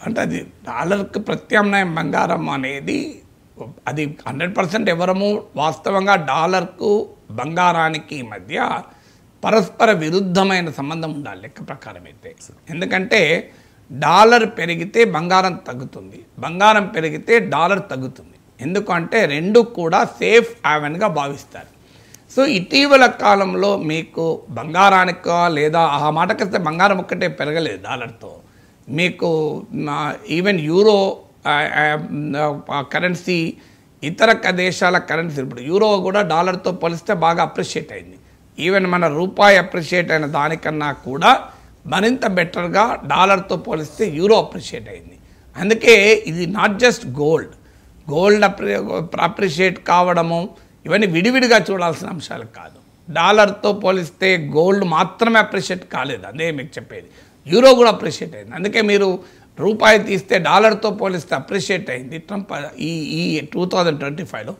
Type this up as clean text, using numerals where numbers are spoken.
అంటే అది డాలర్కి ప్రత్యామ్నాయం బంగారం అనేది అది 100% ఎవరము వాస్తవంగా డాలర్కు బంగారానికి మధ్య పరస్పర విరుద్ధమైన సంబంధం ఉండాలి లెక్క ప్రకారం అయితే. ఎందుకంటే డాలర్ పెరిగితే బంగారం తగ్గుతుంది, బంగారం పెరిగితే డాలర్ తగ్గుతుంది. ఎందుకంటే రెండు కూడా సేఫ్ హ్యావెన్గా భావిస్తారు. సో ఇటీవల కాలంలో మీకు బంగారానికి లేదా ఆ మాటకొస్తే బంగారం ఒక్కటే పెరగలేదు డాలర్తో. మీకు ఈవెన్ యూరో కరెన్సీ, ఇతర దేశాల కరెన్సీ, ఇప్పుడు యూరో కూడా డాలర్తో పోలిస్తే బాగా అప్రిషియేట్ అయింది. ఈవెన్ మన రూపాయి అప్రిషియేట్ అయిన దానికన్నా కూడా మరింత బెటర్గా డాలర్తో పోలిస్తే యూరో అప్రిషియేట్ అయింది. అందుకే ఇది నాట్ జస్ట్ గోల్డ్ అప్రిషియేట్ కావడము ఇవన్నీ విడివిడిగా చూడాల్సిన అంశాలు కాదు. డాలర్తో పోలిస్తే గోల్డ్ మాత్రమే అప్రిషియేట్ కాలేదు, అదే మీకు చెప్పేది. యూరో కూడా అప్రిషియేట్ అయింది. అందుకే మీరు రూపాయి తీస్తే డాలర్తో పోలిస్తే అప్రిషియేట్ అయింది ట్రంప్ ఈ 2025లో.